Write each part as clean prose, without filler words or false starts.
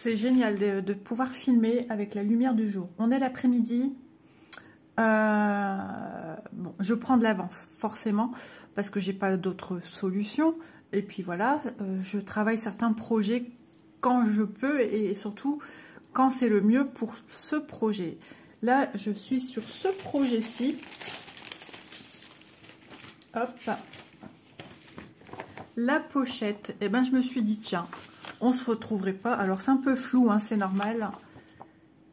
c'est génial de pouvoir filmer avec la lumière du jour. On est l'après-midi. Bon, je prends de l'avance, forcément, parce que j'ai pas d'autre solution. Et puis voilà, je travaille certains projets quand je peux et surtout quand c'est le mieux pour ce projet. Là, je suis sur ce projet-ci. Hop, ça. La pochette, et ben je me suis dit, tiens, on se retrouverait pas. Alors, c'est un peu flou, hein, c'est normal.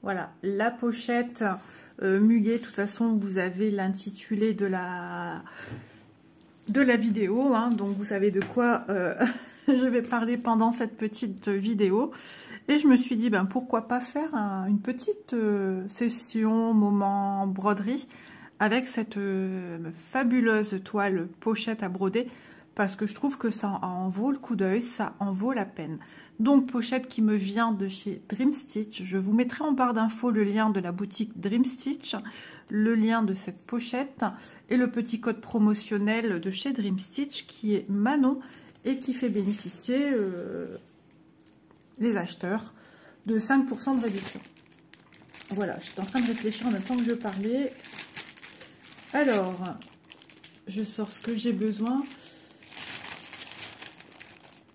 Voilà, la pochette Muguet. De toute façon, vous avez l'intitulé de la vidéo, hein, donc vous savez de quoi je vais parler pendant cette petite vidéo. Et je me suis dit, ben, pourquoi pas faire une petite session, moment broderie avec cette fabuleuse toile pochette à broder, parce que je trouve que ça en vaut le coup d'œil, ça en vaut la peine. Donc, pochette qui me vient de chez Dream Stitch. Je vous mettrai en barre d'infos le lien de la boutique Dream Stitch, le lien de cette pochette et le petit code promotionnel de chez Dream Stitch qui est Manon et qui fait bénéficier les acheteurs de 5% de réduction. Voilà, j'étais en train de réfléchir en même temps que je parlais. Alors, je sors ce que j'ai besoin.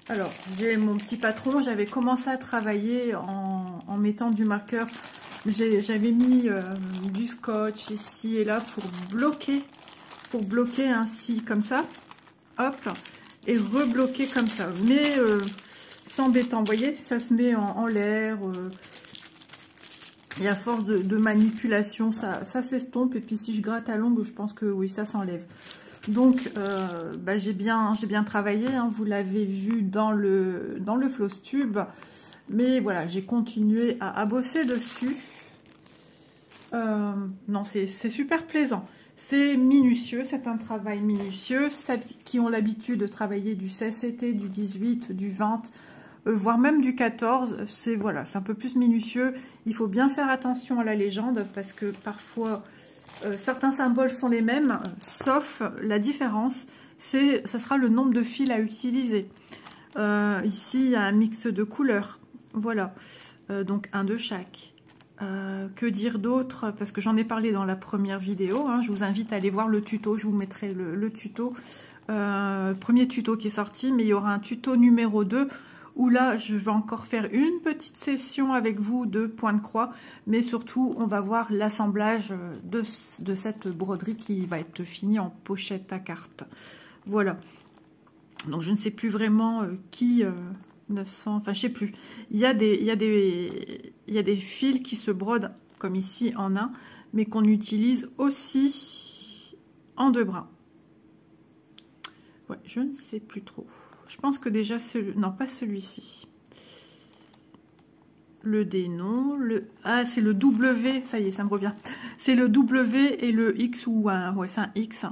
Alors, j'ai mon petit patron, j'avais commencé à travailler en mettant du marqueur. J'avais mis du scotch ici et là pour bloquer ainsi comme ça, hop, et rebloquer comme ça. Mais c'est embêtant, vous voyez, ça se met en l'air. Et à force de manipulation, ça s'estompe. Et puis si je gratte à l'ongle, je pense que oui, ça s'enlève. Donc, bah, j'ai bien travaillé, hein, vous l'avez vu dans le floss tube. Mais voilà, j'ai continué à bosser dessus. Non, c'est super plaisant. C'est minutieux, c'est un travail minutieux. Celles qui ont l'habitude de travailler du 16 CT, du 18, du 20, voire même du 14, c'est voilà, c'est un peu plus minutieux. Il faut bien faire attention à la légende parce que parfois... certains symboles sont les mêmes, sauf la différence, ça sera le nombre de fils à utiliser. Ici, il y a un mix de couleurs. Voilà, donc un de chaque. Que dire d'autre? Parce que j'en ai parlé dans la première vidéo. Hein, je vous invite à aller voir le tuto. Je vous mettrai le tuto. Premier tuto qui est sorti, mais il y aura un tuto numéro 2 où là, je vais encore faire une petite session avec vous de point de croix, mais surtout, on va voir l'assemblage de cette broderie qui va être finie en pochette à carte. Voilà. Donc, je ne sais plus vraiment qui... 900, enfin, je sais plus. Il y a des fils qui se brodent, comme ici, en un, mais qu'on utilise aussi en deux brins. Ouais, je ne sais plus trop. Je pense que déjà, non, pas celui-ci. Le D, non. Ah, c'est le W, ça y est, ça me revient. C'est le W et le X, ou un... Ouais, c'est un X.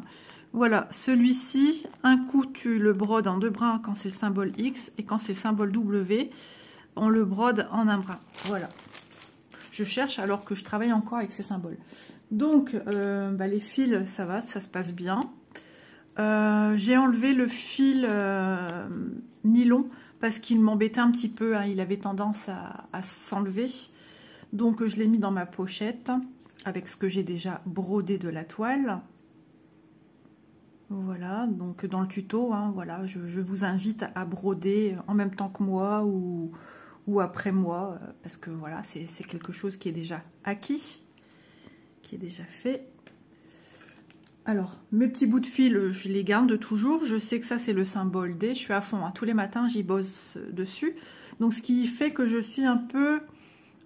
Voilà, celui-ci, un coup, tu le brodes en deux brins quand c'est le symbole X, et quand c'est le symbole W, on le brode en un brin. Voilà. Je cherche alors que je travaille encore avec ces symboles. Donc, bah, les fils, ça va, ça se passe bien. J'ai enlevé le fil nylon parce qu'il m'embêtait un petit peu, hein, il avait tendance à s'enlever. Donc je l'ai mis dans ma pochette avec ce que j'ai déjà brodé de la toile. Voilà, donc dans le tuto, hein, voilà, je vous invite à broder en même temps que moi ou après moi, parce que voilà, c'est quelque chose qui est déjà acquis, qui est déjà fait. Alors, mes petits bouts de fil, je les garde toujours. Je sais que ça, c'est le symbole D. Je suis à fond, hein. Tous les matins, j'y bosse dessus. Donc, ce qui fait que je suis un peu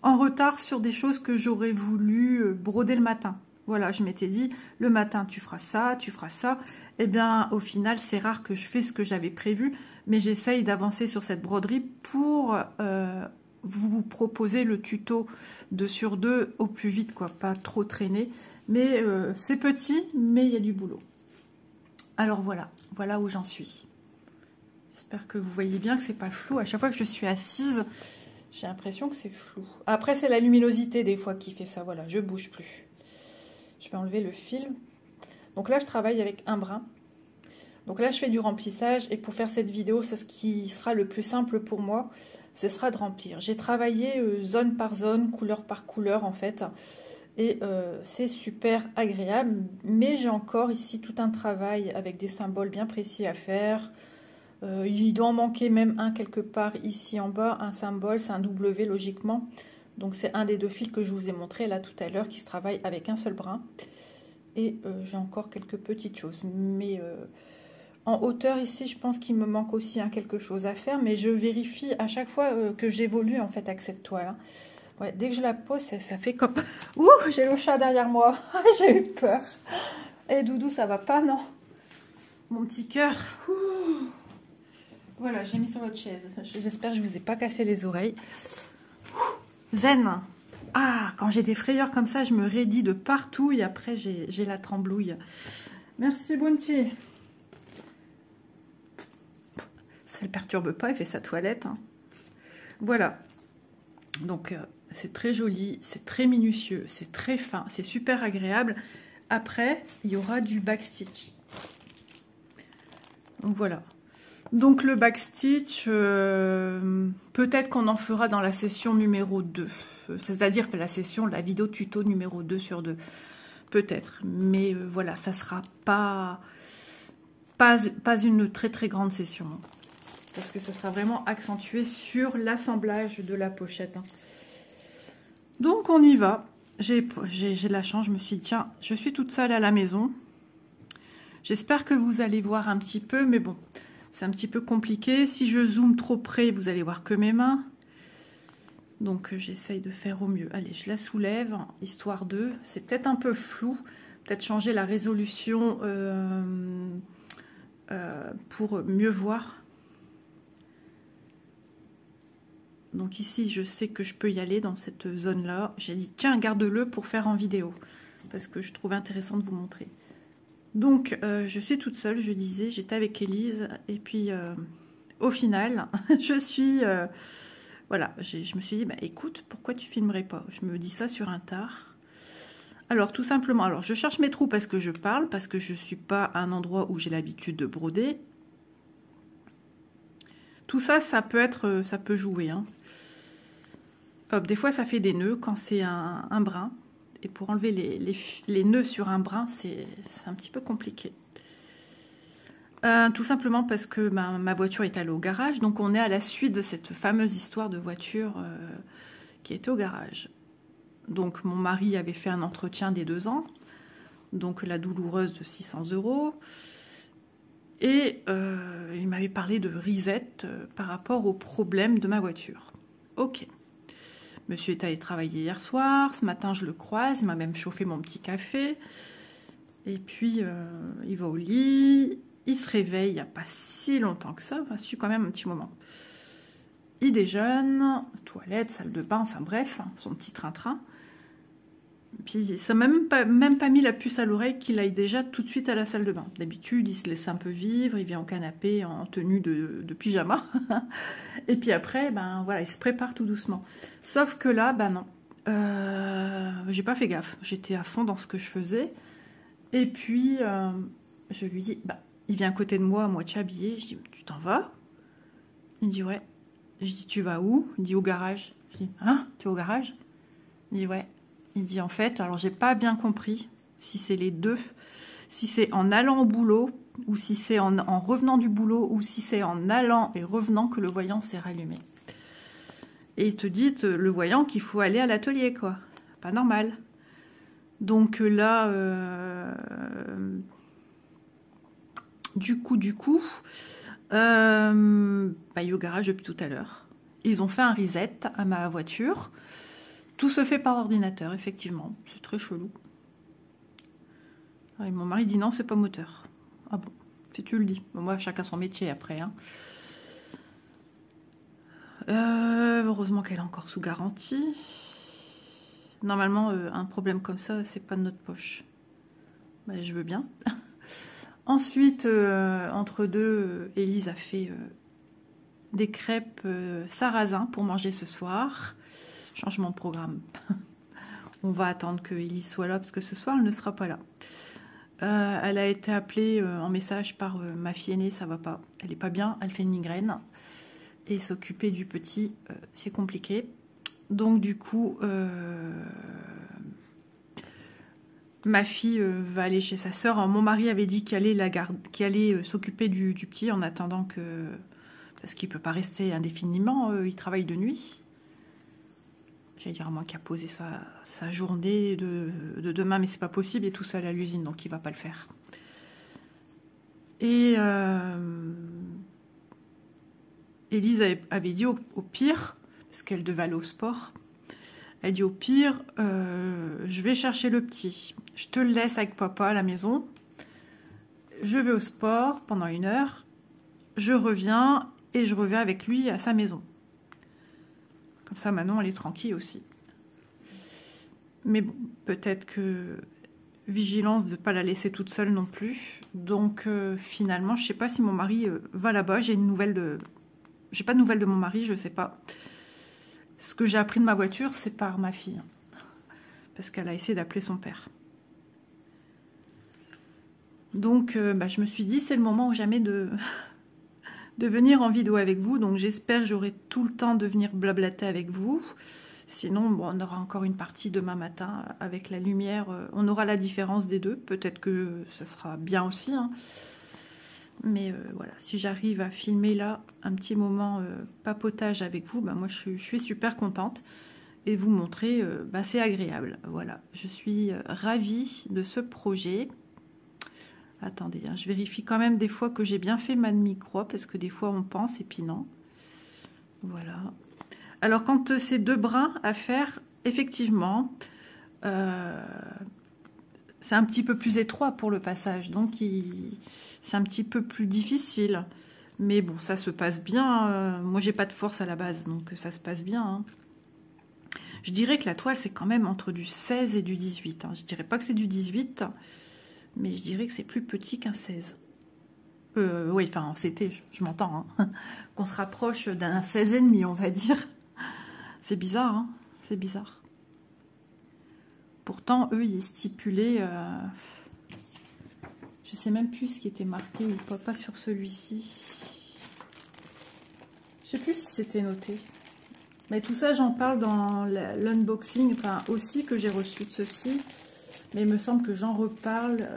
en retard sur des choses que j'aurais voulu broder le matin. Voilà, je m'étais dit, le matin, tu feras ça, tu feras ça. Eh bien, au final, c'est rare que je fais ce que j'avais prévu. Mais j'essaye d'avancer sur cette broderie pour vous proposer le tuto 2 sur 2 au plus vite, quoi. Pas trop traîner. Mais c'est petit, mais il y a du boulot. Alors voilà, voilà où j'en suis. J'espère que vous voyez bien que c'est pas flou. À chaque fois que je suis assise, j'ai l'impression que c'est flou. Après, c'est la luminosité des fois qui fait ça. Voilà, je bouge plus. Je vais enlever le fil. Donc là, je travaille avec un brin. Donc là, je fais du remplissage. Et pour faire cette vidéo, c'est ce qui sera le plus simple pour moi. ce sera de remplir. J'ai travaillé zone par zone, couleur par couleur en fait. Et c'est super agréable. Mais j'ai encore ici tout un travail avec des symboles bien précis à faire. Il doit en manquer même un quelque part ici en bas. Un symbole, c'est un W logiquement. Donc c'est un des deux fils que je vous ai montré là tout à l'heure qui se travaille avec un seul brin. Et j'ai encore quelques petites choses. Mais en hauteur ici, je pense qu'il me manque aussi quelque chose à faire. Mais je vérifie à chaque fois que j'évolue en fait avec cette toile. Hein. Ouais, dès que je la pose, ça fait comme... Ouh, j'ai le chat derrière moi. J'ai eu peur. Et Doudou, ça va pas, non? Mon petit cœur. Ouh. Voilà, j'ai mis sur votre chaise. J'espère que je vous ai pas cassé les oreilles. Ouh. Zen. Ah, quand j'ai des frayeurs comme ça, je me raidis de partout et après, j'ai la tremblouille. Merci, Bounty. Ça ne le perturbe pas, il fait sa toilette. Hein. Voilà. Donc... c'est très joli, c'est très minutieux, c'est très fin, c'est super agréable. Après, il y aura du backstitch. Donc voilà. Donc le backstitch, peut-être qu'on en fera dans la session numéro 2. C'est-à-dire que la vidéo tuto numéro 2 sur 2. Peut-être. Mais voilà, ça sera pas une très très grande session. Parce que ça sera vraiment accentué sur l'assemblage de la pochette. Hein. Donc on y va, j'ai de la chance, je me suis dit tiens, je suis toute seule à la maison. J'espère que vous allez voir un petit peu, mais bon, c'est un petit peu compliqué. Si je zoome trop près, vous allez voir que mes mains. Donc j'essaye de faire au mieux. Allez, je la soulève, histoire de... C'est peut-être un peu flou, peut-être changer la résolution pour mieux voir. Donc ici, je sais que je peux y aller dans cette zone-là. J'ai dit, tiens, garde-le pour faire en vidéo. Parce que je trouve intéressant de vous montrer. Donc, je suis toute seule, je disais, j'étais avec Élise. Et puis, au final, je suis... voilà, je me suis dit, bah, écoute, pourquoi tu filmerais pas? Je me dis ça sur un tard. Alors, tout simplement, alors je cherche mes trous parce que je parle, parce que je ne suis pas à un endroit où j'ai l'habitude de broder. Tout ça, ça peut jouer, hein. Hop, des fois, ça fait des nœuds quand c'est un brin. Et pour enlever les nœuds sur un brin, c'est un petit peu compliqué. Tout simplement parce que ma voiture est allée au garage. Donc, on est à la suite de cette fameuse histoire de voiture qui était au garage. Donc, mon mari avait fait un entretien des 2 ans. Donc, la douloureuse de 600 €. Et il m'avait parlé de reset par rapport au problème de ma voiture. Ok. Monsieur est allé travailler hier soir. Ce matin, je le croise. Il m'a même chauffé mon petit café. Et puis, il va au lit. Il se réveille il n'y a pas si longtemps que ça. Enfin, c'est quand même un petit moment. Il déjeune, toilette, salle de bain, enfin bref, son petit train-train. Puis, ça m'a même pas mis la puce à l'oreille qu'il aille déjà tout de suite à la salle de bain. D'habitude, il se laisse un peu vivre, il vient au canapé en tenue de pyjama. Et puis après, ben voilà, il se prépare tout doucement. Sauf que là, ben non. J'ai pas fait gaffe. J'étais à fond dans ce que je faisais. Et puis, je lui dis, bah, il vient à côté de moi, à moitié habillé. Je dis, tu t'en vas? Il dit, ouais. Je dis, tu vas où? Il dit, au garage. Je dis, hein? Tu es au garage? Il dit, ouais. Il dit, en fait, alors j'ai pas bien compris si c'est les deux. Si c'est en allant au boulot, ou si c'est en revenant du boulot, ou si c'est en allant et revenant que le voyant s'est rallumé. Et il te dit, le voyant, qu'il faut aller à l'atelier, quoi. Pas normal. Donc là, du coup, bah, il est au garage depuis tout à l'heure. Ils ont fait un reset à ma voiture. Tout se fait par ordinateur, effectivement. C'est très chelou. Et mon mari dit non, c'est pas moteur. Ah bon, si tu le dis. Bon, moi, chacun son métier après. Hein. Heureusement qu'elle est encore sous garantie. Normalement, un problème comme ça, c'est pas de notre poche. Ben, je veux bien. Ensuite, entre deux, Élise a fait des crêpes sarrasin pour manger ce soir. Changement de programme. On va attendre que Élise soit là parce que ce soir, elle ne sera pas là. Elle a été appelée en message par ma fille aînée, ça va pas. Elle est pas bien, elle fait une migraine. Et s'occuper du petit, c'est compliqué. Donc du coup, ma fille va aller chez sa sœur. Alors, mon mari avait dit qu'il allait s'occuper du petit en attendant que... Parce qu'il ne peut pas rester indéfiniment, il travaille de nuit. J'allais dire à moi qui a posé sa journée de demain, mais c'est pas possible, il est tout seul à l'usine, donc il va pas le faire. Et Élise avait dit au pire, parce qu'elle devait aller au sport, elle dit au pire, je vais chercher le petit, je te le laisse avec papa à la maison, je vais au sport pendant 1 heure, je reviens et je reviens avec lui à sa maison. Comme ça, Manon, elle est tranquille aussi. Mais bon, peut-être que vigilance de ne pas la laisser toute seule non plus. Donc, finalement, je ne sais pas si mon mari va là-bas. J'ai pas de nouvelles de mon mari, je ne sais pas. Ce que j'ai appris de ma voiture, c'est par ma fille. Parce qu'elle a essayé d'appeler son père. Donc, je me suis dit, c'est le moment ou jamais de venir en vidéo avec vous. Donc, j'espère que j'aurai tout le temps de venir blablater avec vous. Sinon, bon, on aura encore une partie demain matin avec la lumière. On aura la différence des deux. Peut-être que ça sera bien aussi. Hein. Mais voilà, si j'arrive à filmer là un petit moment papotage avec vous, moi je suis super contente. Et vous montrer, c'est agréable. Voilà, je suis ravie de ce projet. Attendez, hein, je vérifie quand même des fois que j'ai bien fait ma demi-croix. Parce que des fois on pense et puis non. Voilà. Alors, quand c'est 2 brins à faire, effectivement, c'est un petit peu plus étroit pour le passage. Donc, c'est un petit peu plus difficile. Mais bon, ça se passe bien. Moi, j'ai pas de force à la base, donc ça se passe bien. Hein. Je dirais que la toile, c'est quand même entre du 16 et du 18. Hein. Je dirais pas que c'est du 18, mais je dirais que c'est plus petit qu'un 16. Oui, enfin, c'était, je m'entends, hein, qu'on se rapproche d'un 16,5, on va dire. C'est bizarre, hein, c'est bizarre. Pourtant, eux, ils stipulaient... je sais même plus ce qui était marqué ou pas sur celui-ci. Je sais plus si c'était noté. Mais tout ça, j'en parle dans l'unboxing, enfin aussi que j'ai reçu de ceci. Mais il me semble que j'en reparle...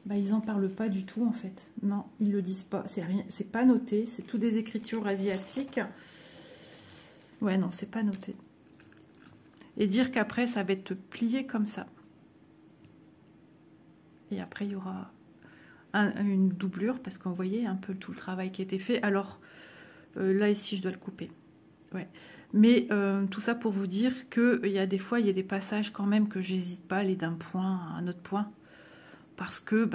ils n'en parlent pas du tout, en fait. Non, ils le disent pas. C'est rien, c'est pas noté. C'est tout des écritures asiatiques. Ouais, non, c'est pas noté. Et dire qu'après, ça va être plié comme ça. Et après, il y aura une doublure, parce qu'on voyait un peu tout le travail qui a été fait. Alors, là, ici, je dois le couper. Ouais. Mais tout ça pour vous dire qu'il y a des fois, il y a des passages quand même que j'hésite pas à aller d'un point à un autre point. Parce que,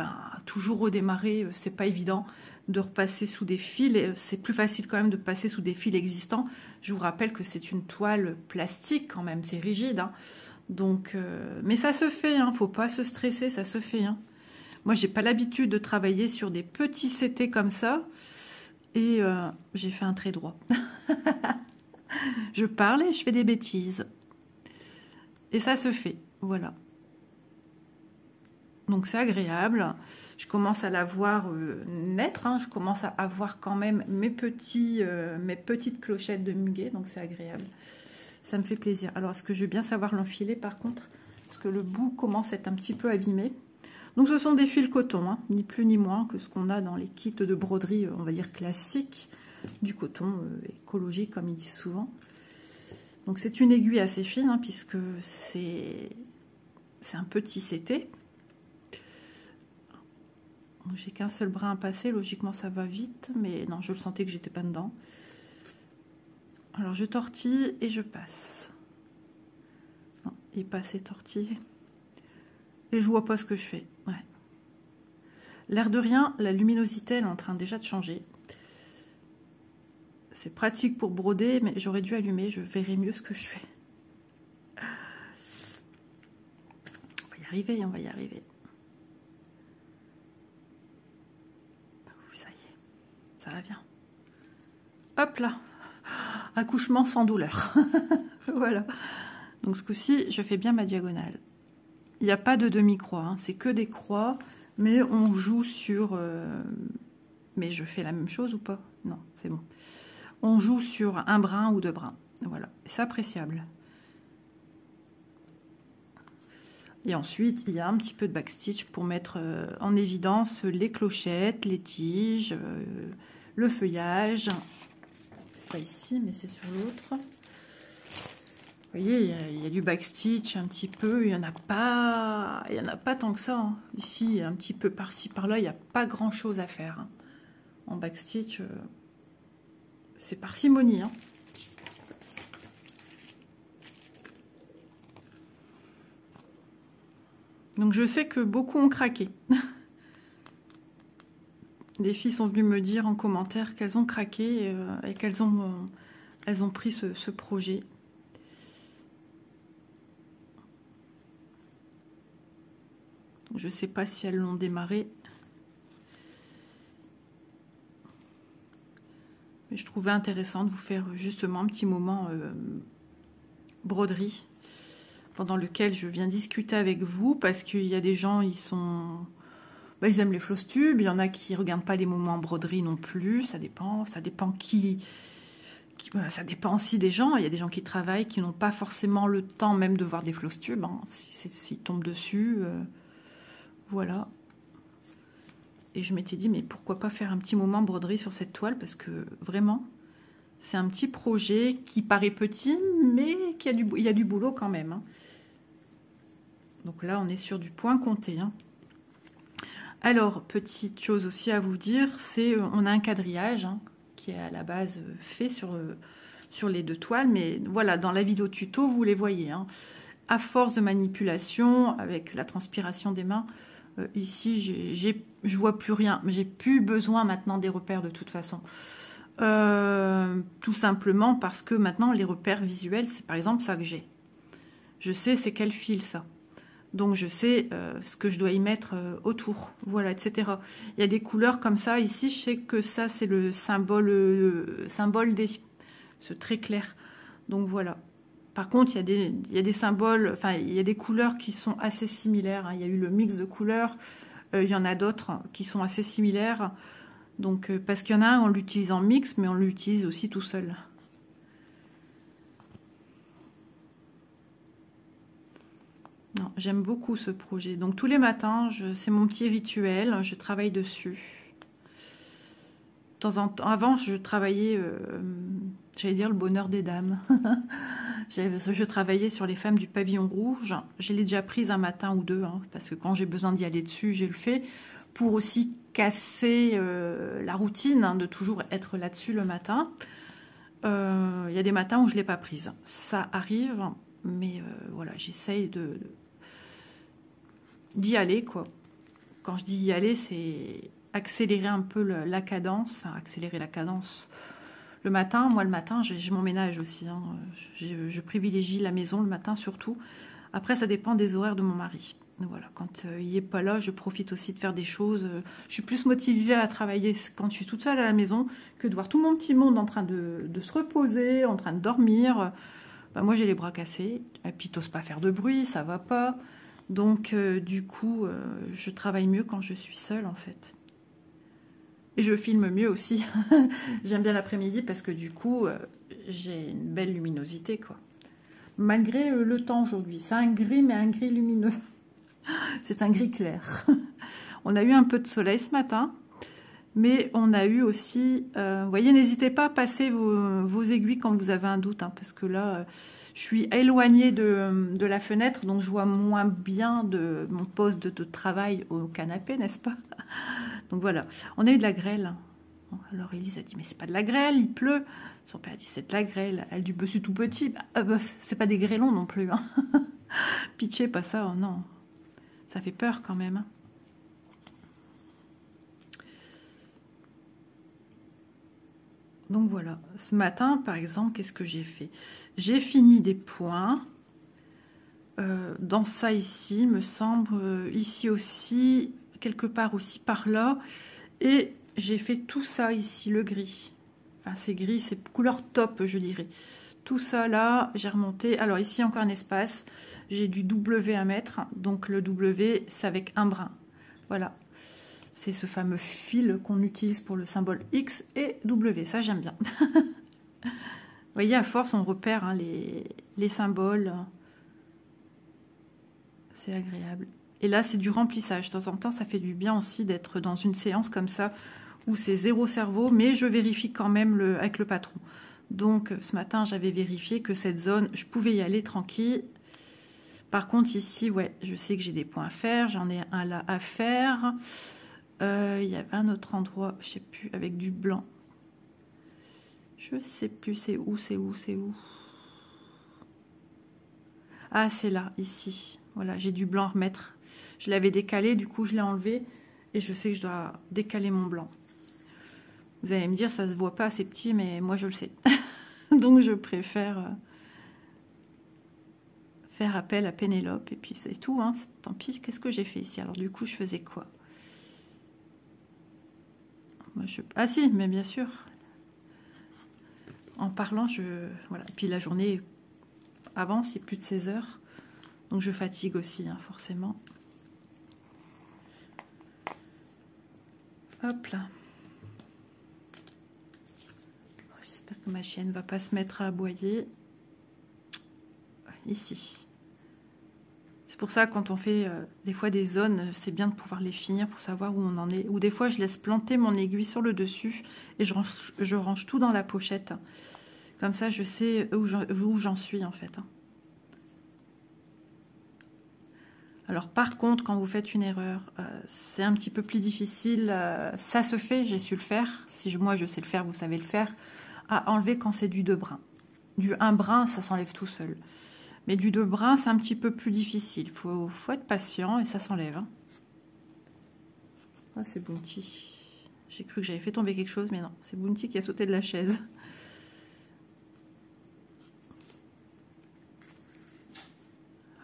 toujours redémarrer, c'est pas évident de repasser sous des fils. C'est plus facile quand même de passer sous des fils existants. Je vous rappelle que c'est une toile plastique quand même, c'est rigide. Hein. Donc, mais ça se fait, hein, faut pas se stresser, ça se fait. Hein. Moi, j'ai pas l'habitude de travailler sur des petits CT comme ça. Et j'ai fait un trait droit. Je parle et je fais des bêtises. Et ça se fait, voilà. Donc c'est agréable. Je commence à la voir naître. Hein. Je commence à avoir quand même mes petites clochettes de muguet. Donc c'est agréable. Ça me fait plaisir. Alors est-ce que je vais bien savoir l'enfiler par contre? Parce que le bout commence à être un petit peu abîmé. Donc ce sont des fils coton. Hein. Ni plus ni moins que ce qu'on a dans les kits de broderie, on va dire classiques. Du coton écologique comme ils disent souvent. Donc c'est une aiguille assez fine hein, puisque c'est un petit CT. J'ai qu'un seul brin à passer, logiquement ça va vite, mais non, je le sentais que j'étais pas dedans. Alors je tortille et je passe. Non, il passe et tortille. Et je vois pas ce que je fais. Ouais. L'air de rien, la luminosité elle est en train déjà de changer. C'est pratique pour broder, mais j'aurais dû allumer, je verrai mieux ce que je fais. On va y arriver, on va y arriver. Ça y est, ça va bien. Hop là, accouchement sans douleur. Voilà. Donc ce coup-ci, je fais bien ma diagonale. Il n'y a pas de demi-croix, hein, c'est que des croix, mais on joue sur... Mais je fais la même chose ou pas? non, c'est bon. On joue sur un brin ou deux brins. Voilà, c'est appréciable. Et ensuite, il y a un petit peu de backstitch pour mettre en évidence les clochettes, les tiges, le feuillage. C'est pas ici, mais c'est sur l'autre. Vous voyez, il y a du backstitch un petit peu. Il n'y en a pas tant que ça. Hein. Ici, un petit peu par-ci, par-là, il n'y a pas grand-chose à faire. Hein. En backstitch, c'est parcimonie. Hein. Donc je sais que beaucoup ont craqué. Des filles sont venues me dire en commentaire qu'elles ont craqué et qu'elles ont pris ce projet. Donc, je ne sais pas si elles l'ont démarré. Mais je trouvais intéressant de vous faire justement un petit moment broderie, pendant lequel je viens discuter avec vous, parce qu'il y a des gens, ils aiment les floss tubes, il y en a qui ne regardent pas les moments broderie non plus, ça dépend qui ça dépend aussi des gens. Il y a des gens qui travaillent, qui n'ont pas forcément le temps même de voir des floss tubes, hein, s'ils tombent dessus, voilà. Et je m'étais dit, mais pourquoi pas faire un petit moment broderie sur cette toile, parce que vraiment, c'est un petit projet qui paraît petit, mais il y a du boulot quand même, hein. Donc là, on est sur du point compté. Hein. Alors, petite chose aussi à vous dire, c'est on a un quadrillage hein, qui est à la base fait sur les deux toiles. Mais voilà, dans la vidéo tuto, vous les voyez. Hein. À force de manipulation, avec la transpiration des mains, ici, je vois plus rien. J'ai plus besoin maintenant des repères de toute façon. Tout simplement parce que maintenant, les repères visuels, c'est par exemple ça que j'ai. Je sais c'est quel fil ça. Donc, je sais ce que je dois y mettre autour, voilà, etc. Il y a des couleurs comme ça. Ici, je sais que ça, c'est le symbole D, ce très clair. Donc, voilà. Par contre, il y a des symboles, enfin, il y a des couleurs qui sont assez similaires. Hein. Il y a eu le mix de couleurs. Il y en a d'autres qui sont assez similaires. Donc, parce qu'il y en a un, on l'utilise en mix, mais on l'utilise aussi tout seul. Non, j'aime beaucoup ce projet. Donc tous les matins, c'est mon petit rituel, je travaille dessus. De temps en temps, avant, je travaillais, j'allais dire le bonheur des dames. Je travaillais sur les femmes du pavillon rouge. Je l'ai déjà prise un matin ou deux, hein, parce que quand j'ai besoin d'y aller dessus, je le fais. Pour aussi casser la routine, hein, de toujours être là-dessus le matin. Il y a des matins où je ne l'ai pas prise. Ça arrive, mais voilà, j'essaye d'y aller, quoi. Quand je dis y aller, c'est accélérer un peu la cadence, enfin accélérer la cadence. Le matin, moi le matin, je m'emménage aussi, hein. Je privilégie la maison le matin surtout. Après, ça dépend des horaires de mon mari. Voilà, quand il n'est pas là, je profite aussi de faire des choses. Je suis plus motivée à travailler quand je suis toute seule à la maison que de voir tout mon petit monde en train de se reposer, en train de dormir. Ben, moi, j'ai les bras cassés. Et puis, t'oses pas faire de bruit, ça va pas. Donc, du coup, je travaille mieux quand je suis seule, en fait. Et je filme mieux aussi. J'aime bien l'après-midi parce que, du coup, j'ai une belle luminosité, quoi. Malgré le temps aujourd'hui. C'est un gris, mais un gris lumineux. C'est un gris clair. On a eu un peu de soleil ce matin. Mais on a eu aussi... vous voyez, n'hésitez pas à passer vos aiguilles quand vous avez un doute. Hein, parce que là... je suis éloignée de la fenêtre, donc je vois moins bien de mon poste de travail au canapé, n'est-ce pas? Donc voilà, on a eu de la grêle. Alors Elise a dit, mais c'est pas de la grêle, il pleut. Son père a dit, c'est de la grêle. Elle du bossu tout petit, c'est pas des grêlons non plus. Hein. Pitché, pas ça, oh non. Ça fait peur quand même. Hein. Donc voilà, ce matin, par exemple, qu'est-ce que j'ai fait? J'ai fini des points. Dans ça ici, me semble, ici aussi, quelque part aussi par là. Et j'ai fait tout ça ici, le gris. Enfin, c'est gris, c'est couleur top, je dirais. Tout ça là, j'ai remonté. Alors ici, encore un espace. J'ai du W à mettre. Donc le W, c'est avec un brin. Voilà. C'est ce fameux fil qu'on utilise pour le symbole X et W. Ça, j'aime bien. Vous voyez, à force, on repère hein, les symboles. C'est agréable. Et là, c'est du remplissage. De temps en temps, ça fait du bien aussi d'être dans une séance comme ça, où c'est zéro cerveau, mais je vérifie quand même avec le patron. Donc, ce matin, j'avais vérifié que cette zone, je pouvais y aller tranquille. Par contre, ici, ouais, je sais que j'ai des points à faire. J'en ai un là à faire. Il y avait un autre endroit, je sais plus, avec du blanc. Je sais plus, c'est où, c'est où, c'est où. Ah, c'est là, ici. Voilà, j'ai du blanc à remettre. Je l'avais décalé, du coup, je l'ai enlevé. Et je sais que je dois décaler mon blanc. Vous allez me dire, ça se voit pas, c'est petit, mais moi, je le sais. Donc, je préfère faire appel à Pénélope. Et puis, c'est tout, hein. Tant pis, qu'est-ce que j'ai fait ici? Alors, du coup, je faisais quoi? Moi, ah si, mais bien sûr. En parlant, voilà. Puis la journée avance, il est plus de 16 heures. Donc, je fatigue aussi, hein, forcément. Hop là. J'espère que ma chienne ne va pas se mettre à aboyer. Ici. C'est pour ça, quand on fait des fois des zones, c'est bien de pouvoir les finir pour savoir où on en est. Ou des fois, je laisse planter mon aiguille sur le dessus et je range tout dans la pochette. Comme ça, je sais où j'en suis, en fait. Alors, par contre, quand vous faites une erreur, c'est un petit peu plus difficile. Ça se fait, j'ai su le faire. Si moi, je sais le faire, vous savez le faire. À enlever quand c'est du 2 brins. Du 1 brin, ça s'enlève tout seul. Mais du 2 brins, c'est un petit peu plus difficile. Faut être patient et ça s'enlève. Hein. Ah, c'est Bounty. J'ai cru que j'avais fait tomber quelque chose, mais non. C'est Bounty qui a sauté de la chaise.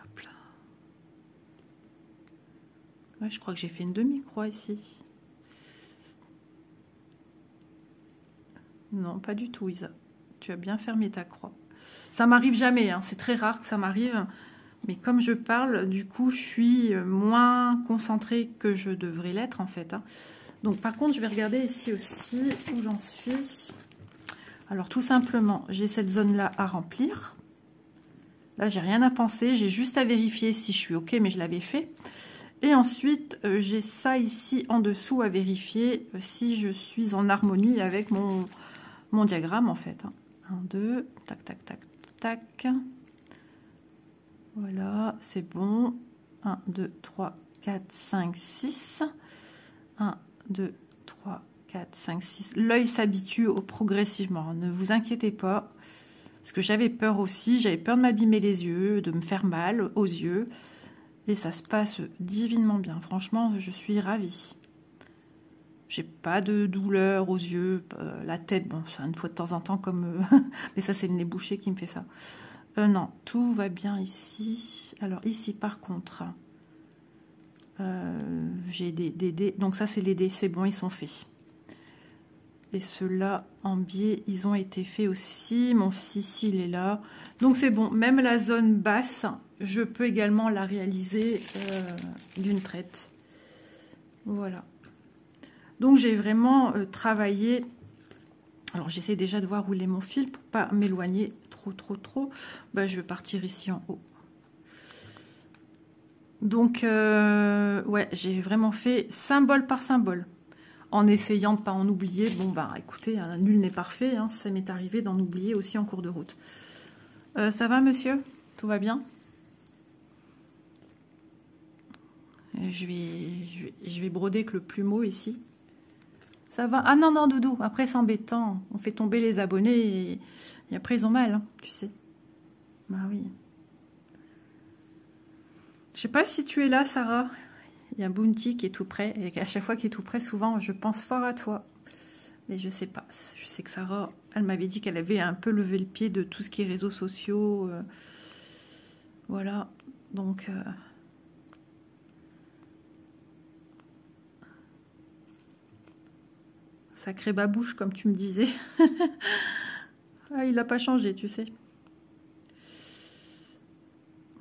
Hop là. Ouais, je crois que j'ai fait une demi-croix ici. Non, pas du tout, Isa. Tu as bien fermé ta croix. Ça m'arrive jamais, hein. C'est très rare que ça m'arrive. Mais comme je parle, du coup, je suis moins concentrée que je devrais l'être, en fait. Hein. Donc, par contre, je vais regarder ici aussi où j'en suis. Alors, tout simplement, j'ai cette zone-là à remplir. Là, j'ai rien à penser. J'ai juste à vérifier si je suis OK, mais je l'avais fait. Et ensuite, j'ai ça ici en dessous à vérifier si je suis en harmonie avec mon diagramme, en fait. 1, 2, tac, tac, tac, tac. Voilà, c'est bon. 1, 2, 3, 4, 5, 6. 1, 2, 3, 4, 5, 6. L'œil s'habitue progressivement. Ne vous inquiétez pas. Parce que j'avais peur aussi. J'avais peur de m'abîmer les yeux, de me faire mal aux yeux. Et ça se passe divinement bien. Franchement, je suis ravie. J'ai pas de douleur aux yeux. La tête, bon, ça une fois de temps en temps comme... mais ça, c'est le nez bouché qui me fait ça. Non, tout va bien ici. Alors ici, par contre, j'ai des dés. Donc ça, c'est les dés. C'est bon, ils sont faits. Et ceux-là, en biais, ils ont été faits aussi. Mon Sicile est là. Donc c'est bon. Même la zone basse, je peux également la réaliser d'une traite. Voilà. Donc j'ai vraiment travaillé. Alors j'essaie déjà de voir où est mon fil pour pas m'éloigner trop. Ben, je vais partir ici en haut. Donc ouais, j'ai vraiment fait symbole par symbole en essayant de ne pas en oublier. Bon bah écoutez, nul n'est parfait, hein, ça m'est arrivé d'en oublier aussi en cours de route. Ça va monsieur? Tout va bien? Je vais broder avec le plumeau ici. Ça va? Ah non, Doudou, après c'est embêtant. On fait tomber les abonnés et après ils ont mal, hein, tu sais. Bah oui. Je sais pas si tu es là, Sarah. Il y a Bounty qui est tout près. Et à chaque fois qu'il est tout près, souvent, je pense fort à toi. Mais je sais pas. Je sais que Sarah, elle m'avait dit qu'elle avait un peu levé le pied de tout ce qui est réseaux sociaux. Voilà. Donc... sacré babouche, comme tu me disais. Ah, il n'a pas changé, tu sais.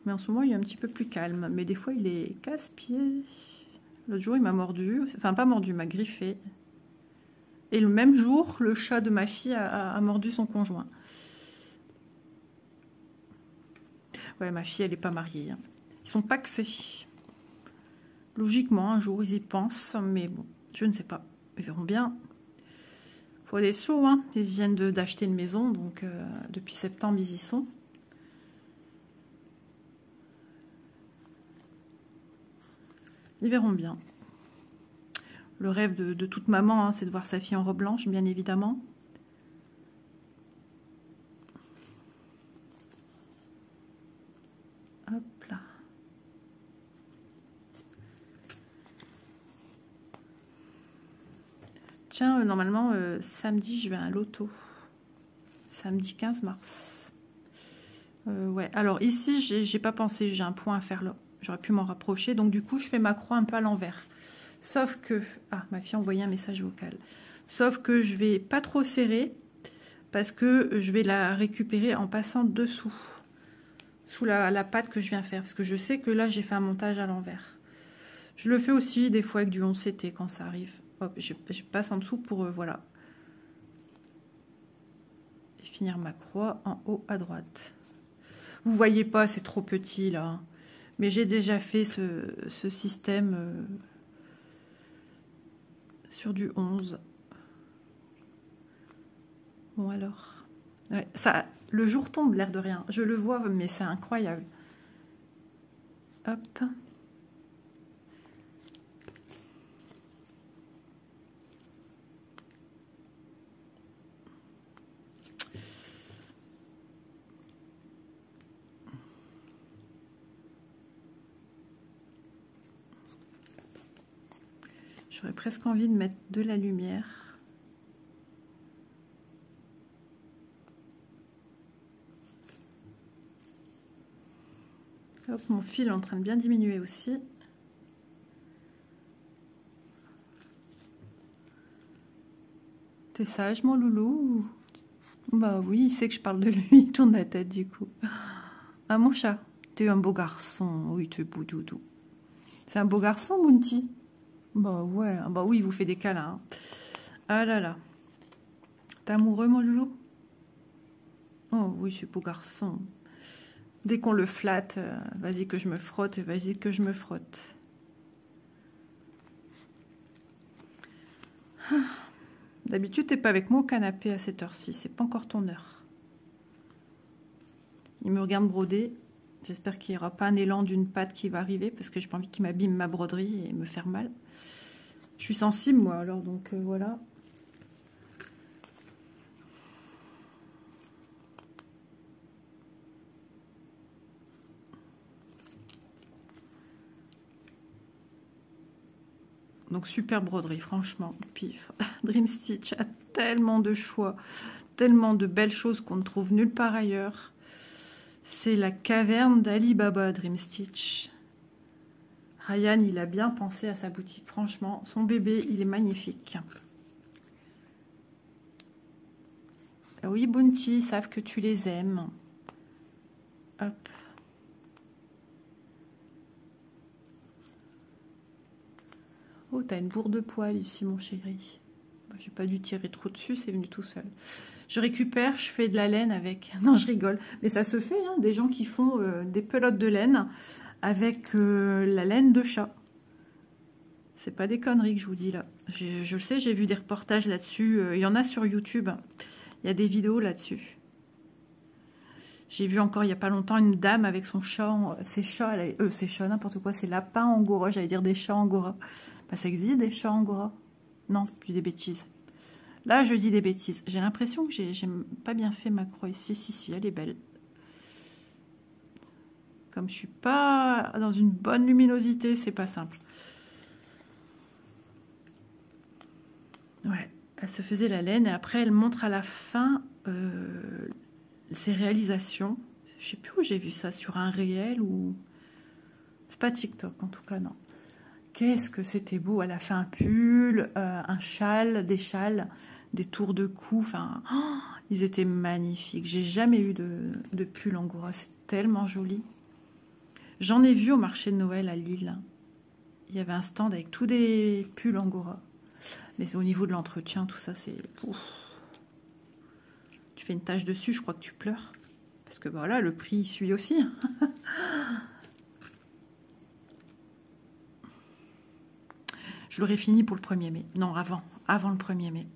Mais en ce moment, il est un petit peu plus calme. Mais des fois, il est casse-pied. L'autre jour, il m'a mordu. Enfin, pas mordu, il m'a griffé. Et le même jour, le chat de ma fille a mordu son conjoint. Ouais, ma fille, elle n'est pas mariée. Hein. Ils sont pacsés. Logiquement, un jour, ils y pensent. Mais bon, je ne sais pas. Ils verront bien. Il faut des sous. Hein. Ils viennent d'acheter une maison. Donc, depuis septembre, ils y sont. Ils verront bien. Le rêve de toute maman, hein, c'est de voir sa fille en robe blanche, bien évidemment. Hop là. Tiens, normalement, samedi, je vais à un loto. Samedi 15 mars. Ouais, alors ici, j'ai pas pensé, j'ai un point à faire là. J'aurais pu m'en rapprocher. Donc, du coup, je fais ma croix un peu à l'envers. Sauf que... Ah, ma fille a envoyé un message vocal. Sauf que je vais pas trop serrer parce que je vais la récupérer en passant dessous. Sous la patte que je viens faire. Parce que je sais que là, j'ai fait un montage à l'envers. Je le fais aussi des fois avec du 11 CT quand ça arrive. Hop, je passe en dessous pour... voilà. Et finir ma croix en haut à droite. Vous voyez pas, c'est trop petit là. Mais j'ai déjà fait ce système sur du 11. Bon alors. Ouais, ça, le jour tombe, l'air de rien. Je le vois, mais c'est incroyable. Hop. J'aurais presque envie de mettre de la lumière. Hop, mon fil est en train de bien diminuer aussi. T'es sage, mon loulou? Bah oui, il sait que je parle de lui, il tourne la tête du coup. Ah, mon chat, t'es un beau garçon. Oui, tu es beau doudou. C'est un beau garçon, Bounty? Bah ouais, bah oui, il vous fait des câlins. Hein. Ah là là. T'es amoureux, mon loulou? Oh oui, c'est beau garçon. Dès qu'on le flatte, vas-y que je me frotte, vas-y que je me frotte. D'habitude, t'es pas avec moi au canapé à cette heure-ci, c'est pas encore ton heure. Il me regarde broder. J'espère qu'il n'y aura pas un élan d'une patte qui va arriver, parce que j'ai pas envie qu'il m'abîme ma broderie et me faire mal. Je suis sensible, moi, alors, donc voilà. Donc, super broderie, franchement. Pif. Dream Stitch a tellement de choix, tellement de belles choses qu'on ne trouve nulle part ailleurs. C'est la caverne d'Ali Baba, Dream Stitch. Ryan, il a bien pensé à sa boutique, franchement. Son bébé, il est magnifique. Oui, Bounty, ils savent que tu les aimes. Hop. Oh, t'as une bourre de poils ici, mon chéri. J'ai pas dû tirer trop dessus, c'est venu tout seul. Je récupère, je fais de la laine avec... Non, je rigole. Mais ça se fait, hein, des gens qui font des pelotes de laine avec la laine de chat. C'est pas des conneries que je vous dis là. Je le sais, j'ai vu des reportages là-dessus. Il y en a sur YouTube. Il y a des vidéos là-dessus. J'ai vu encore il n'y a pas longtemps une dame avec son chat, ses chats, ses chats, n'importe quoi, ses lapins angora, j'allais dire des chats angora. Bah, ça existe des chats angora? Non, je dis des bêtises. Là, je dis des bêtises. J'ai l'impression que j'ai pas bien fait ma croix ici. Si, elle est belle. Comme je suis pas dans une bonne luminosité, c'est pas simple. Ouais, elle se faisait la laine et après elle montre à la fin ses réalisations. Je sais plus où j'ai vu ça, sur un réel ou... C'est pas TikTok en tout cas, non. Qu'est-ce que c'était beau, elle a fait un pull, un châle, des tours de cou, enfin, oh, ils étaient magnifiques. J'ai jamais eu de pull angora, c'est tellement joli. J'en ai vu au marché de Noël à Lille. Il y avait un stand avec tous des pulls Angora. Mais au niveau de l'entretien, tout ça, c'est... Tu fais une tache dessus, je crois que tu pleures. Parce que voilà, le prix suit aussi. Je l'aurais fini pour le 1er mai. Non, avant le 1er mai.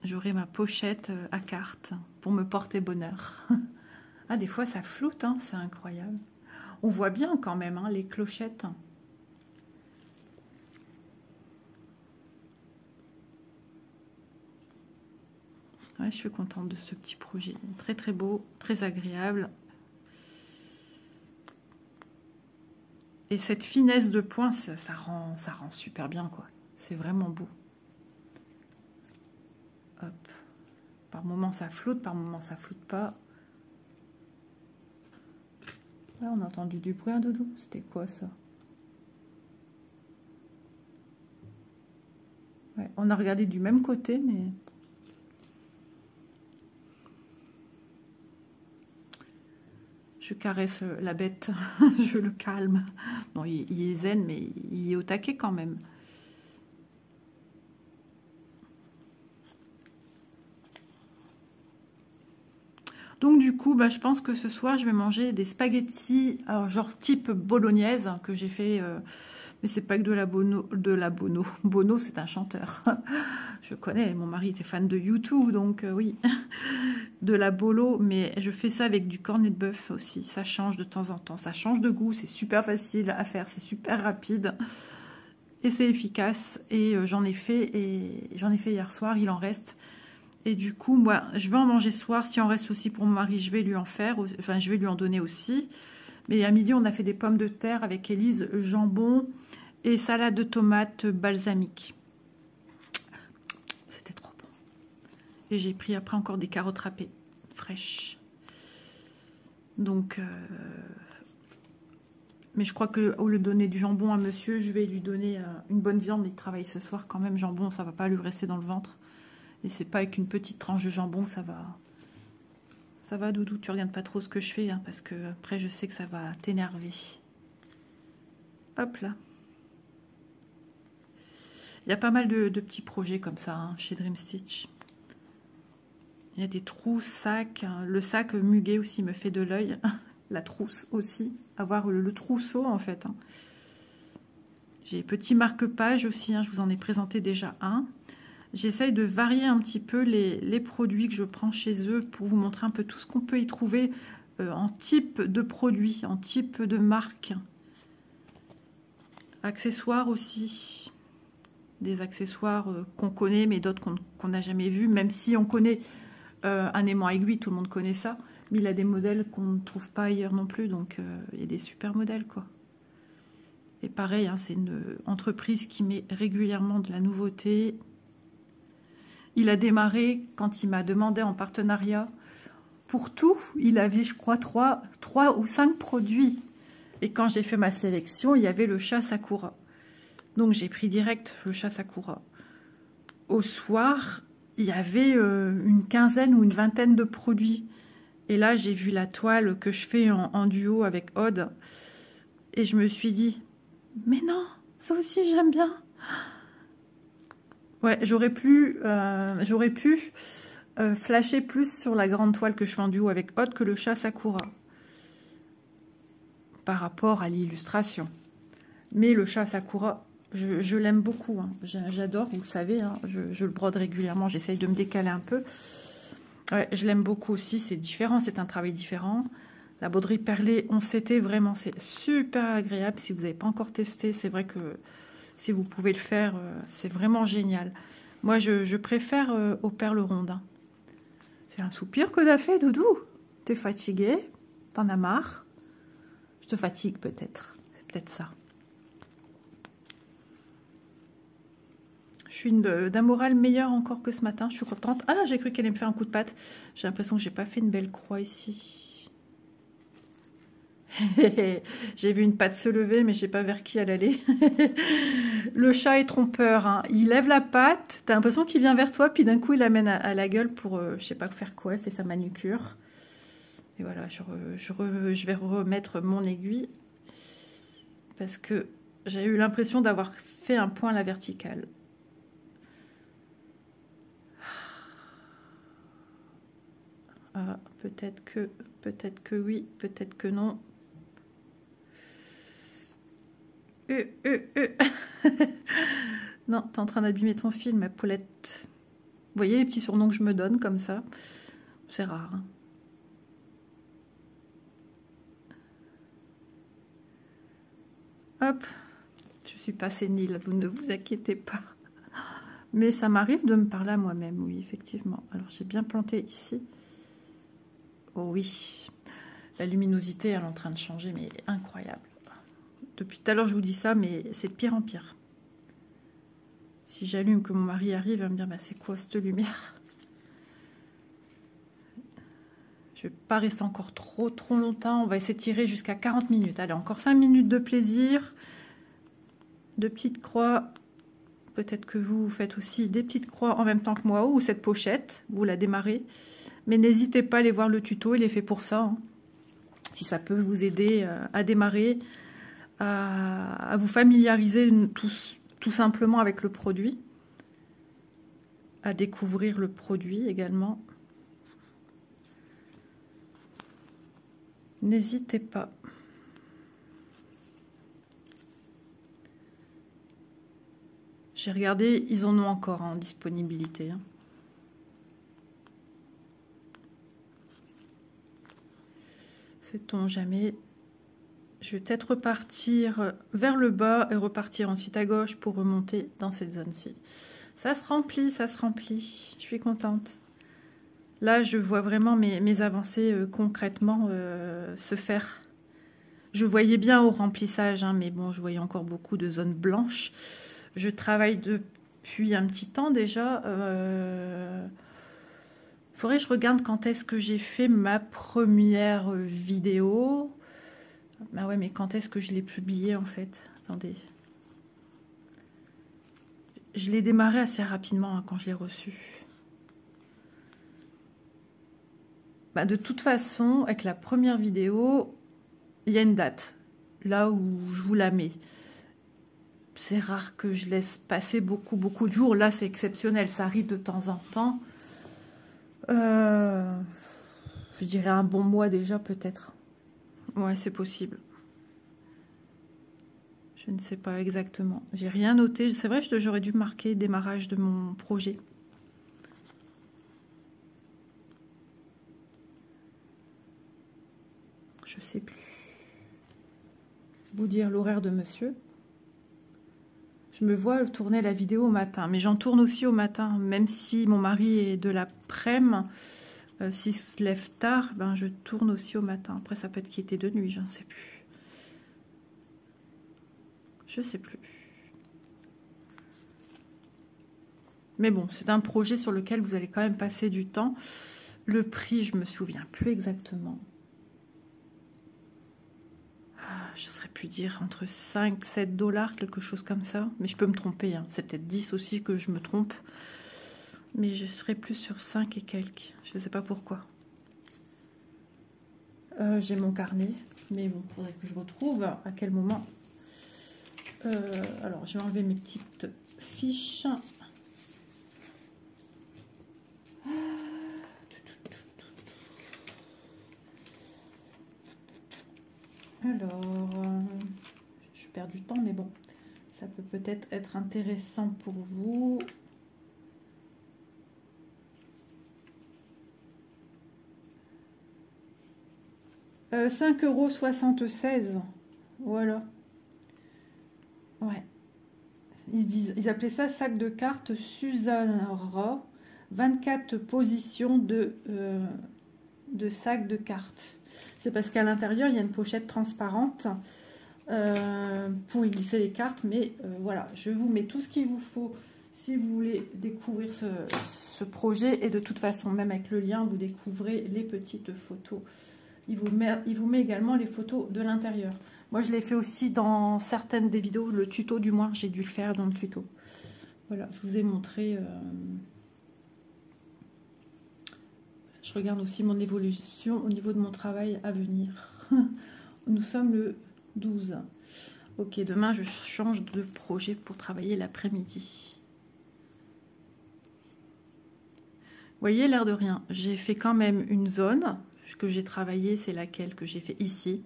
J'aurai ma pochette à carte pour me porter bonheur. Ah, des fois, ça floute, hein, c'est incroyable. On voit bien quand même, hein, les clochettes. Ouais, je suis contente de ce petit projet. Très, très beau, très agréable. Et cette finesse de point, ça rend super bien, quoi. C'est vraiment beau. Hop. Par moments, ça flotte, par moments, ça flotte pas. Là, on a entendu du bruit, hein, Doudou. C'était quoi, ça? Ouais, on a regardé du même côté, mais... Je caresse la bête, je le calme. Bon, il est zen, mais il est au taquet quand même. Donc du coup, bah, je pense que ce soir, je vais manger des spaghettis, alors, genre type bolognaise, que j'ai fait... mais c'est pas que de la Bono. Bono, c'est un chanteur. Je connais, mon mari était fan de YouTube, donc oui. De la bolo, mais je fais ça avec du cornet de bœuf aussi. Ça change de temps en temps. Ça change de goût, c'est super facile à faire, c'est super rapide. Et c'est efficace. Et j'en ai fait hier soir, il en reste. Et du coup, moi, je vais en manger ce soir. Si en reste aussi pour mon mari, je vais lui en faire. Enfin, je vais lui en donner aussi. Mais à midi, on a fait des pommes de terre avec Élise, jambon et salade de tomates balsamique. C'était trop bon. Et j'ai pris après encore des carottes râpées, fraîches. Donc, mais je crois qu'au lieu de donner du jambon à monsieur, je vais lui donner une bonne viande. Il travaille ce soir quand même, jambon, ça va pas lui rester dans le ventre. Et c'est pas avec une petite tranche de jambon que ça va... Ça va, Doudou, tu regardes pas trop ce que je fais, hein, parce que après je sais que ça va t'énerver. Hop là. Il y a pas mal de petits projets comme ça, hein, chez Dream Stitch. Il y a des trousses, sacs. Hein. Le sac muguet aussi me fait de l'œil. La trousse aussi. Avoir le trousseau en fait. Hein. J'ai petit marque-page aussi. Hein, je vous en ai présenté déjà un. J'essaye de varier un petit peu les produits que je prends chez eux pour vous montrer un peu tout ce qu'on peut y trouver en type de produit, en type de marque. Accessoires aussi. Des accessoires qu'on connaît mais d'autres qu'on n'a jamais vus. Même si on connaît un aimant aiguille, tout le monde connaît ça. Mais il a des modèles qu'on ne trouve pas ailleurs non plus. Donc il y a des super modèles quoi. Et pareil, hein, c'est une entreprise qui met régulièrement de la nouveauté. Il a démarré quand il m'a demandé en partenariat. Pour tout, il avait, je crois, 3 ou 5 produits. Et quand j'ai fait ma sélection, il y avait le chat Sakura. Donc, j'ai pris direct le chat Sakura. Au soir, il y avait une quinzaine ou une vingtaine de produits. Et là, j'ai vu la toile que je fais en duo avec Aude. Et je me suis dit, mais non, ça aussi, j'aime bien. Ouais, j'aurais pu flasher plus sur la grande toile que je fais en duo avec Aude que le chat Sakura. Par rapport à l'illustration. Mais le chat Sakura, je l'aime beaucoup. Hein. J'adore, vous le savez, hein. Je le brode régulièrement, j'essaye de me décaler un peu. Ouais, je l'aime beaucoup aussi, c'est différent, c'est un travail différent. La broderie perlée, on s'était vraiment, c'est super agréable. Si vous n'avez pas encore testé, c'est vrai que... Si vous pouvez le faire, c'est vraiment génial. Moi, je préfère aux perles rondes. Hein. C'est un soupir que t'as fait, Doudou. T'es fatigué? T'en as marre? Je te fatigue peut-être. C'est peut-être ça. Je suis d'un moral meilleur encore que ce matin. Je suis contente. Ah, j'ai cru qu'elle allait me faire un coup de patte. J'ai l'impression que j'ai pas fait une belle croix ici. J'ai vu une patte se lever, mais je sais pas vers qui elle allait. Le chat est trompeur. Hein. Il lève la patte, tu as l'impression qu'il vient vers toi, puis d'un coup, il l'amène à la gueule pour, je sais pas faire quoi, elle fait sa manucure. Et voilà, je vais remettre mon aiguille. parce que j'ai eu l'impression d'avoir fait un point à la verticale. Ah, peut-être que oui, peut-être que non. Non, t'es en train d'abîmer ton film, ma poulette. Vous voyez les petits surnoms que je me donne comme ça? C'est rare. Hein. Hop, je suis pas sénile, vous ne vous inquiétez pas. Mais ça m'arrive de me parler à moi-même, oui, effectivement. Alors, j'ai bien planté ici. Oh oui, la luminosité, elle est en train de changer, mais incroyable. Depuis tout à l'heure, je vous dis ça, mais c'est de pire en pire. Si j'allume, que mon mari arrive, il va me dire, bah, c'est quoi cette lumière? Je ne vais pas rester encore trop longtemps. On va essayer de tirer jusqu'à 40 minutes. Allez, encore 5 minutes de plaisir. De petites croix. Peut-être que vous faites aussi des petites croix en même temps que moi, ou cette pochette, vous la démarrez. Mais n'hésitez pas à aller voir le tuto, il est fait pour ça. Hein. Si ça peut vous aider à démarrer, à vous familiariser tout simplement avec le produit, à découvrir le produit également. N'hésitez pas. J'ai regardé, ils en ont encore en disponibilité. Hein. Sait-on jamais. Je vais peut-être repartir vers le bas et repartir ensuite à gauche pour remonter dans cette zone-ci. Ça se remplit, ça se remplit. Je suis contente. Là, je vois vraiment mes avancées concrètement se faire. Je voyais bien au remplissage, hein, mais bon, je voyais encore beaucoup de zones blanches. Je travaille depuis un petit temps déjà. Il faudrait que je regarde quand est-ce que j'ai fait ma première vidéo. Bah ouais, mais quand est-ce que je l'ai publiée en fait? Attendez. Je l'ai démarré assez rapidement hein, quand je l'ai reçu. Bah, de toute façon, avec la première vidéo, il y a une date. Là où je vous la mets. C'est rare que je laisse passer beaucoup de jours. Là, c'est exceptionnel. Ça arrive de temps en temps. Je dirais un bon mois déjà, peut-être. Ouais, c'est possible. Je ne sais pas exactement. J'ai rien noté. C'est vrai que j'aurais dû marquer le démarrage de mon projet. Je sais plus. Vous dire l'horaire de monsieur. Je me vois tourner la vidéo au matin. Mais j'en tourne aussi au matin. Même si mon mari est de l'après-midi. S'il se lève tard, ben je tourne aussi au matin. Après, ça peut être qu'il était de nuit. Je ne sais plus. Je sais plus. Mais bon, c'est un projet sur lequel vous allez quand même passer du temps. Le prix, je me souviens plus exactement. Je ne saurais plus dire entre 5 et 7 $, quelque chose comme ça. Mais je peux me tromper. Hein. C'est peut-être 10 aussi que je me trompe. Mais je serais plus sur 5 et quelques. Je ne sais pas pourquoi. J'ai mon carnet. Mais bon, il faudrait que je retrouve à quel moment. Alors, je vais enlever mes petites fiches. Alors, je perds du temps, mais bon, ça peut peut-être être intéressant pour vous. « 5,76 €. Voilà. Ouais. Ils appelaient ça sac de cartes Susanra. 24 positions de sac de cartes. C'est parce qu'à l'intérieur, il y a une pochette transparente pour y glisser les cartes. Mais voilà, je vous mets tout ce qu'il vous faut si vous voulez découvrir ce projet. Et de toute façon, même avec le lien, vous découvrez les petites photos. Il vous met également les photos de l'intérieur. Moi, je l'ai fait aussi dans certaines des vidéos. Le tuto, du moins, j'ai dû le faire dans le tuto. Voilà, je vous ai montré... Je regarde aussi mon évolution au niveau de mon travail à venir. Nous sommes le 12. Ok, demain je change de projet pour travailler l'après-midi. Vous voyez, l'air de rien, j'ai fait quand même une zone que j'ai travaillée, c'est laquelle que j'ai fait ici.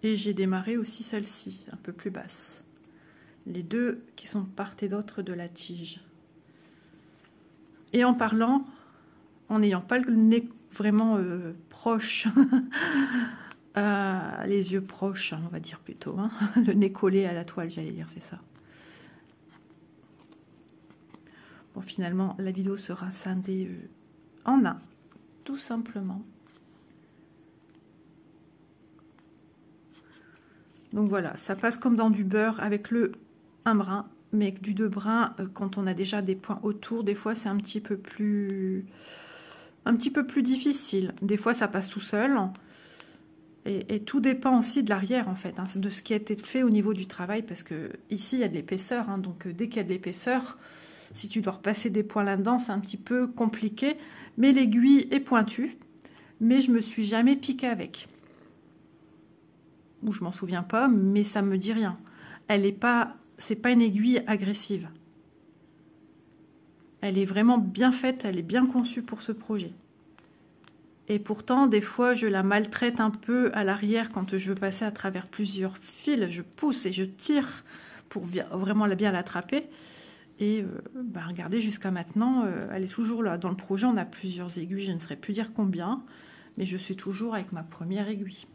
Et j'ai démarré aussi celle-ci, un peu plus basse. Les deux qui sont part et d'autre de la tige. Et en parlant, en n'ayant pas le nez vraiment proche, les yeux proches, on va dire plutôt, hein, le nez collé à la toile, j'allais dire, c'est ça. Bon, finalement, la vidéo sera scindée en un, tout simplement. Donc voilà, ça passe comme dans du beurre avec un brin, mais avec du 2 brins, quand on a déjà des points autour, des fois c'est un petit peu plus difficile. Des fois ça passe tout seul. Et tout dépend aussi de l'arrière en fait, hein, de ce qui a été fait au niveau du travail, parce que ici il y a de l'épaisseur, hein, donc dès qu'il y a de l'épaisseur, si tu dois repasser des points là-dedans, c'est un petit peu compliqué. Mais l'aiguille est pointue, mais je me suis jamais piquée avec. Ou je m'en souviens pas, mais ça me dit rien. C'est pas une aiguille agressive. Elle est vraiment bien faite, elle est bien conçue pour ce projet. Et pourtant, des fois, je la maltraite un peu à l'arrière quand je veux passer à travers plusieurs fils. Je pousse et je tire pour vraiment bien l'attraper. Et regardez, jusqu'à maintenant, elle est toujours là. Dans le projet, on a plusieurs aiguilles, je ne saurais plus dire combien, mais je suis toujours avec ma première aiguille.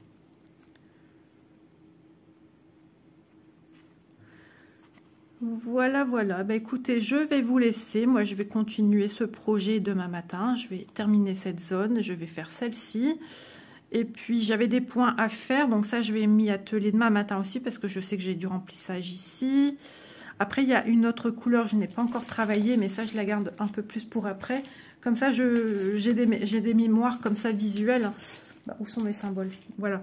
Voilà, voilà. Bah, écoutez, je vais vous laisser. Moi, je vais continuer ce projet demain matin. Je vais terminer cette zone. Je vais faire celle-ci. Et puis, j'avais des points à faire. Donc ça, je vais m'y atteler demain matin aussi parce que je sais que j'ai du remplissage ici. Après, il y a une autre couleur. Je n'ai pas encore travaillé, mais ça, je la garde un peu plus pour après. Comme ça, j'ai des mémoires comme ça visuelles. Bah, où sont mes symboles? Voilà.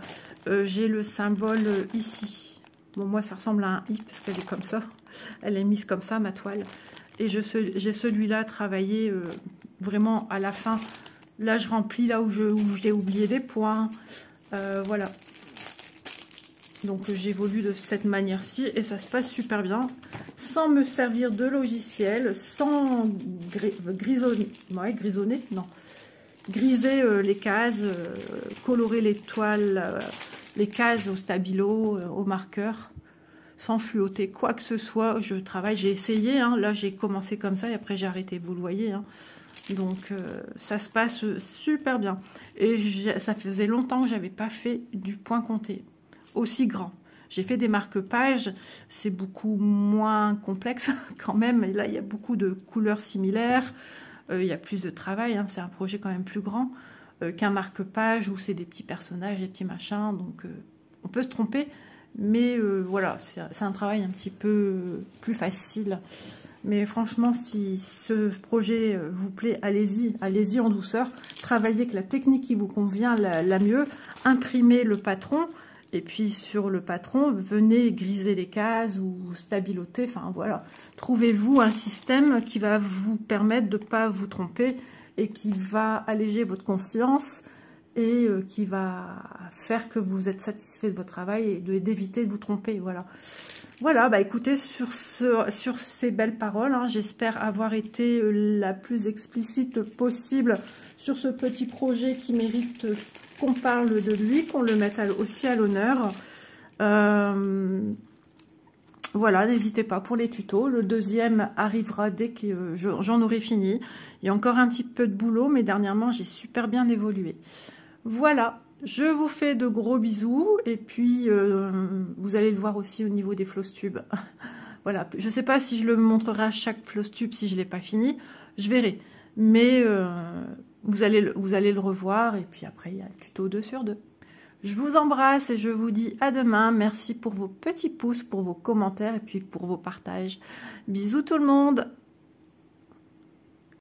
J'ai le symbole ici. Bon, moi, ça ressemble à un I parce qu'elle est comme ça. Elle est mise comme ça, ma toile. Et j'ai celui-là travaillé vraiment à la fin. Là, je remplis là où j'ai oublié des points. Voilà. Donc, j'évolue de cette manière-ci et ça se passe super bien. Sans me servir de logiciel, sans grisonner, non. Griser les cases, colorer les toiles, les cases au stabilo, au marqueur, sans fluoter quoi que ce soit. Je travaille, j'ai essayé, hein, là j'ai commencé comme ça et après j'ai arrêté, vous le voyez. Hein. Donc ça se passe super bien. Et ça faisait longtemps que j'avais pas fait du point compté aussi grand. J'ai fait des marque-pages, c'est beaucoup moins complexe quand même. Et là, il y a beaucoup de couleurs similaires. Il y a plus de travail, hein, c'est un projet quand même plus grand qu'un marque-page où c'est des petits personnages, des petits machins. Donc, on peut se tromper. Mais voilà, c'est un travail un petit peu plus facile. Mais franchement, si ce projet vous plaît, allez-y en douceur. Travaillez avec la technique qui vous convient la mieux. Imprimez le patron. Et puis sur le patron, venez griser les cases ou stabiloter. Enfin voilà, trouvez-vous un système qui va vous permettre de ne pas vous tromper et qui va alléger votre conscience et qui va faire que vous êtes satisfait de votre travail et d'éviter de vous tromper. Voilà. Voilà, bah écoutez, sur ces belles paroles, hein, j'espère avoir été la plus explicite possible sur ce petit projet qui mérite qu'on parle de lui, qu'on le mette aussi à l'honneur. Voilà, n'hésitez pas pour les tutos. Le deuxième arrivera dès que j'en aurai fini. Il y a encore un petit peu de boulot, mais dernièrement, j'ai super bien évolué. Voilà, je vous fais de gros bisous. Et puis, vous allez le voir aussi au niveau des floss tubes. Voilà, je ne sais pas si je le montrerai à chaque floss tube si je ne l'ai pas fini. Je verrai. Mais vous allez le revoir. Et puis après, il y a le tuto 2 sur 2. Je vous embrasse et je vous dis à demain. Merci pour vos petits pouces, pour vos commentaires et puis pour vos partages. Bisous tout le monde!